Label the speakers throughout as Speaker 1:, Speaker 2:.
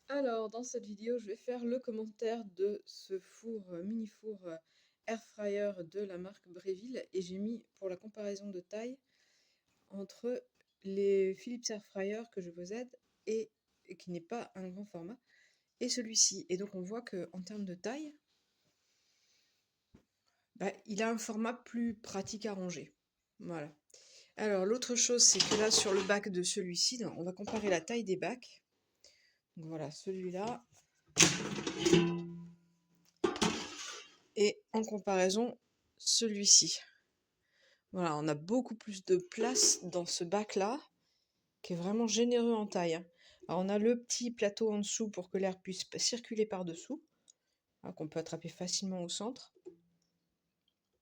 Speaker 1: Alors, dans cette vidéo, je vais faire le commentaire de ce four, mini four air fryer de la marque Breville et j'ai mis pour la comparaison de taille entre les Philips Air Fryer que je possède et qui n'est pas un grand format et celui-ci. Et donc on voit que en termes de taille, il a un format plus pratique à ranger. Voilà. Alors l'autre chose, c'est que là sur le bac de celui-ci, on va comparer la taille des bacs. Donc voilà, celui-là. Et en comparaison, celui-ci. Voilà, on a beaucoup plus de place dans ce bac-là, qui est vraiment généreux en taille, hein. Alors on a le petit plateau en dessous pour que l'air puisse circuler par-dessous, hein, qu'on peut attraper facilement au centre.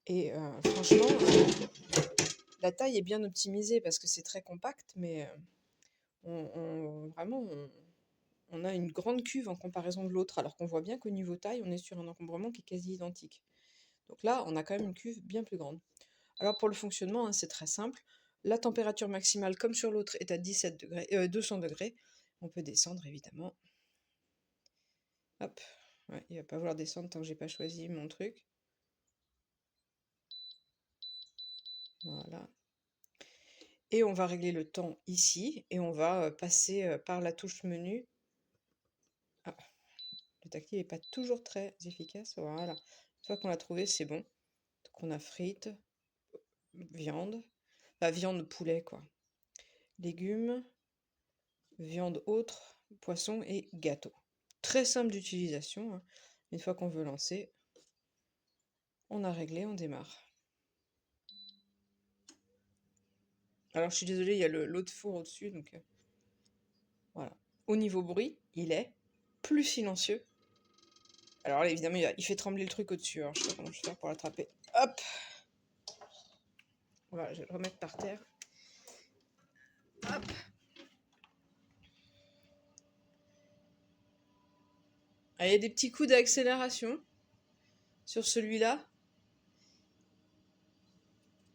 Speaker 1: Et franchement, la taille est bien optimisée parce que c'est très compact, mais vraiment, on a une grande cuve en comparaison de l'autre, alors qu'on voit bien qu'au niveau taille, on est sur un encombrement qui est quasi identique. Donc là, on a quand même une cuve bien plus grande. Alors pour le fonctionnement, hein, c'est très simple. La température maximale, comme sur l'autre, est à 17 degrés, 200 degrés. On peut descendre évidemment. Hop, ouais, il va pas vouloir descendre tant que j'ai pas choisi mon truc. Voilà. Et on va régler le temps ici et on va passer par la touche menu. Ah, le tactile n'est pas toujours très efficace. Voilà. Une fois qu'on l'a trouvé, c'est bon. Donc on a frites, viande, viande poulet quoi. Légumes, viande autre, poisson et gâteau. Très simple d'utilisation, hein. Une fois qu'on veut lancer, on a réglé, on démarre. Alors je suis désolée, il y a l'autre four au-dessus, donc voilà. Au niveau bruit, il est plus silencieux. Alors là, évidemment, il fait trembler le truc au-dessus. Alors je sais pas comment je vais faire pour l'attraper. Hop! Voilà, je vais le remettre par terre. Hop! Ah, il y a des petits coups d'accélération sur celui-là.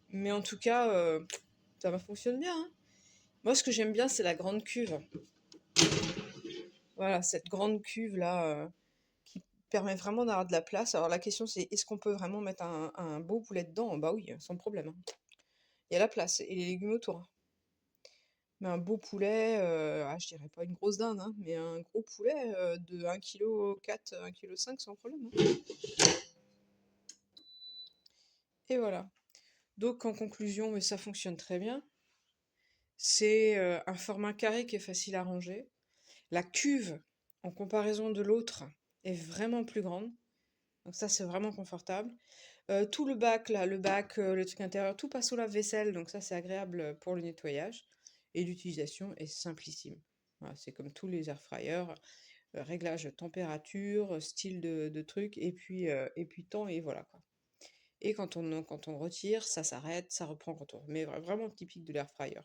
Speaker 1: Mais en tout cas, ça fonctionne bien, hein. Moi, ce que j'aime bien, c'est la grande cuve. Voilà, cette grande cuve là qui permet vraiment d'avoir de la place. Alors la question c'est est-ce qu'on peut vraiment mettre un beau poulet dedans? Bah oui, sans problème, hein. Il y a la place et les légumes autour. Mais un beau poulet, je dirais pas une grosse dinde, hein, mais un gros poulet de 1,4 kg, 1,5 kg sans problème, hein. Et voilà. Donc en conclusion, mais ça fonctionne très bien. C'est un format carré qui est facile à ranger. La cuve, en comparaison de l'autre, est vraiment plus grande. Donc ça, c'est vraiment confortable. Tout le bac là, le truc intérieur, tout passe au lave-vaisselle, donc ça, c'est agréable, pour le nettoyage et l'utilisation est simplissime. Voilà, c'est comme tous les air fryers, réglage température, style de truc et puis temps et voilà quoi. Et quand on retire, ça s'arrête, ça reprend quand on remet, vraiment typique de l'air fryer, quoi.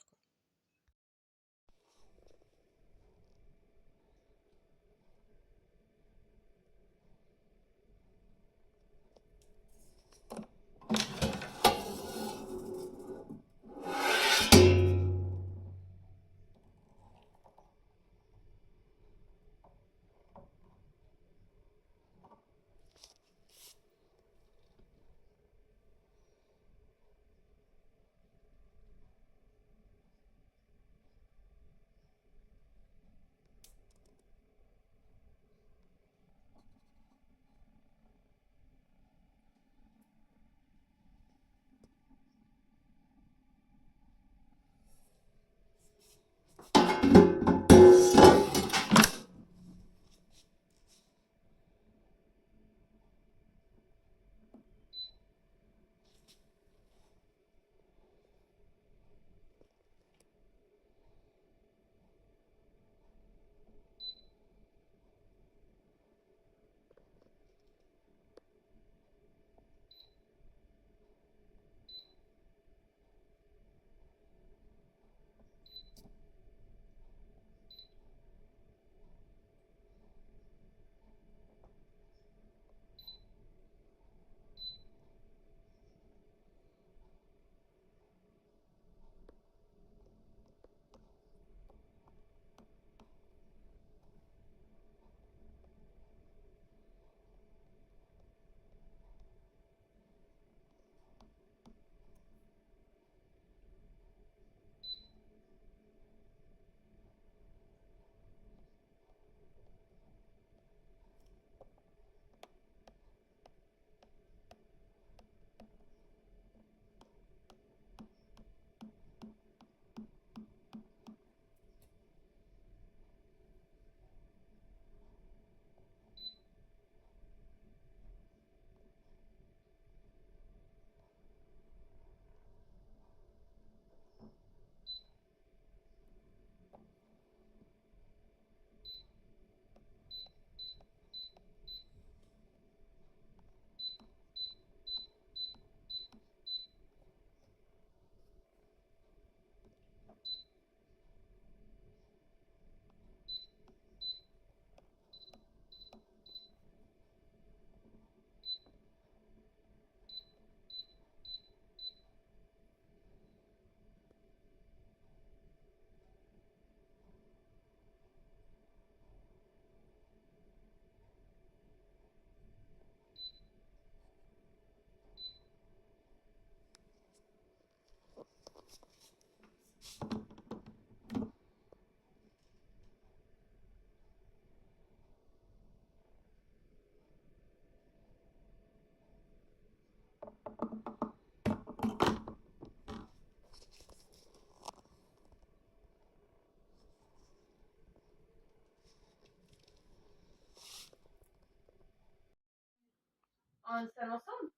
Speaker 2: en salle ensemble.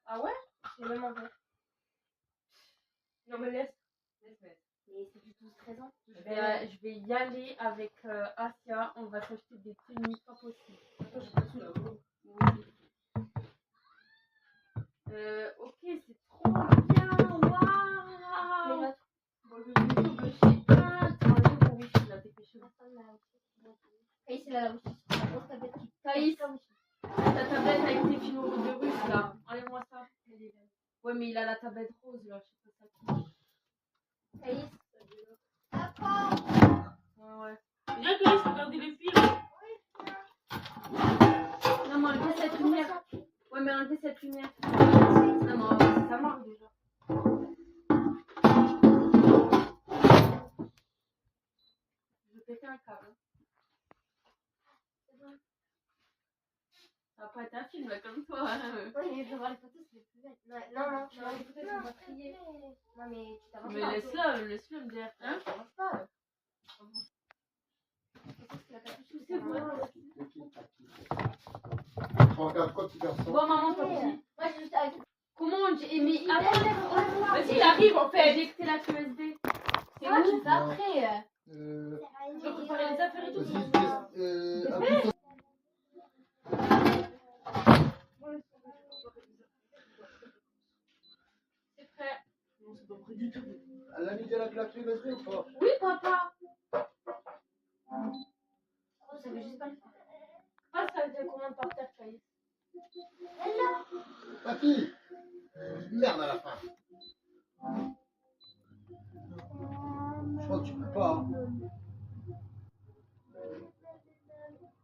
Speaker 2: Ah ouais?
Speaker 3: Je l'ai même en vert.
Speaker 2: Non mais laisse.
Speaker 3: Mais c'est du 12-13 ans.
Speaker 2: Je vais y aller avec Asia. On va s'acheter des tenues pas possible.
Speaker 4: Attends, j'ai pas sous la boue.
Speaker 2: Ok, c'est trop bien. Waouh!
Speaker 3: Mais l'autre.
Speaker 2: Bon, je vais sur le chez un. Oui, là, dépêche.
Speaker 3: Caïs, il a la bouche. La grosse tablette qui
Speaker 2: Caïs, ta tablette avec tes films de russe là. Enlève-moi ça. Ouais, mais il a la tablette rose là. Je sais pas ça qui.
Speaker 3: Caïs.
Speaker 2: Ouais.
Speaker 4: Viens, Chris, regardez les films.
Speaker 2: Non, mais enlevez cette lumière. Ouais, mais enlevez cette lumière. Non, mais ça marche déjà. Je vais péter un câble. Ça va pas être un film là comme toi. Hein.
Speaker 3: Oui, mais je veux voir les photos, c'est les plus belles. Non, je vois les photos, je vais crier. Non, mais tu t'avances
Speaker 2: Mais
Speaker 3: pas.
Speaker 2: laisse-le me dire. Hein? Ça marche pas.
Speaker 3: C'est vrai.
Speaker 5: Regarde quoi, petit garçon.
Speaker 2: Bon, maman, t'as dit.
Speaker 3: Moi, je juste avec.
Speaker 2: Comment on dit? Mais attends, vas-y, il arrive, on fait injecter la QSD. C'est
Speaker 3: Moi,
Speaker 2: où?
Speaker 3: tu fais après.
Speaker 2: Je dois préparer les affaires et tout.
Speaker 5: Vas-y,
Speaker 2: C'est prêt.
Speaker 4: Non, c'est pas prêt du tout.
Speaker 5: elle a mis de la claque USB ou pas?
Speaker 2: Oui, papa.
Speaker 3: Ça veut juste pas le faire.
Speaker 2: Ah, ça veut dire combien de par terre, Caïs?
Speaker 5: Papy, merde à la fin. Je crois que tu peux pas. Hein.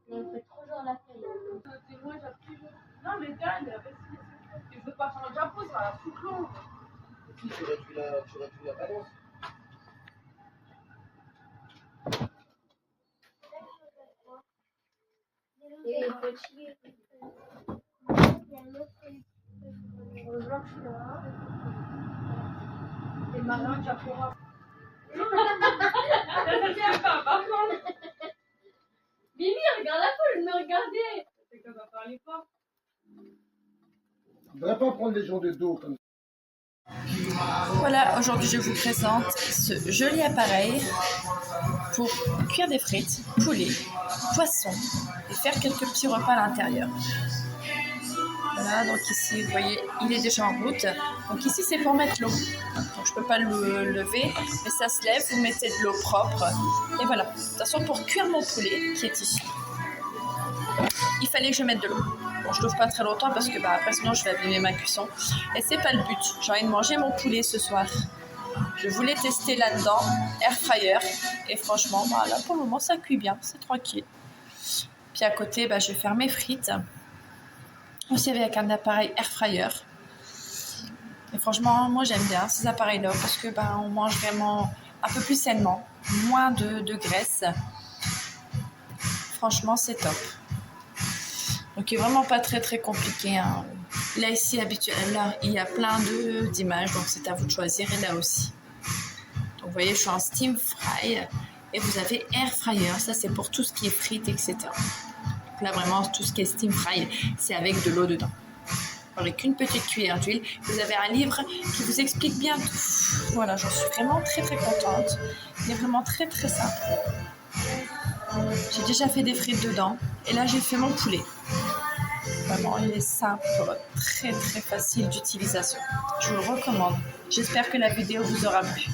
Speaker 3: Mais on fait trop genre la feuille.
Speaker 4: Non, mais Dan, vas-y. Je veux pas faire un diapo, ça va foutre l'eau.
Speaker 5: Si, tu réduis la balance.
Speaker 3: Et petit. Heureusement que je suis là.
Speaker 4: T'es marin, diapora. Ça pas, par contre.
Speaker 2: Mimi, regarde la foule, me regardez.
Speaker 4: C'est que ça parlait pas.
Speaker 5: On ne devrait pas prendre les gens de dos comme ça.
Speaker 6: Voilà, aujourd'hui je vous présente ce joli appareil pour cuire des frites, poulet, poisson et faire quelques petits repas à l'intérieur. Voilà, donc ici vous voyez, il est déjà en route. Donc ici c'est pour mettre l'eau. Donc je peux pas le lever, mais ça se lève, vous mettez de l'eau propre. Et voilà, de toute façon pour cuire mon poulet qui est ici, il fallait que je mette de l'eau. Bon, je l'ouvre pas très longtemps parce que après sinon je vais abîmer ma cuisson. Et c'est pas le but. J'ai envie de manger mon poulet ce soir. Je voulais tester là-dedans, air fryer. Et franchement, là pour le moment ça cuit bien, c'est tranquille. Puis à côté, je vais faire mes frites. Aussi avec un appareil air fryer. Et franchement, moi j'aime bien ces appareils-là parce que on mange vraiment un peu plus sainement, moins de graisse. Franchement, c'est top. Donc, il n'est vraiment pas très très compliqué. Hein. Là, ici, habituellement, il y a plein d'images, donc c'est à vous de choisir. Et là aussi. Donc, vous voyez, je suis en steam fry. Et vous avez air fryer. Ça, c'est pour tout ce qui est frites, etc. Donc là, vraiment, tout ce qui est steam fry, c'est avec de l'eau dedans. Avec une petite cuillère d'huile. Vous avez un livre qui vous explique bien tout. Voilà, j'en suis vraiment très très contente. Il est vraiment très très simple. J'ai déjà fait des frites dedans. Et là, j'ai fait mon poulet. Vraiment, il est simple, très très facile d'utilisation. Je vous le recommande. J'espère que la vidéo vous aura plu.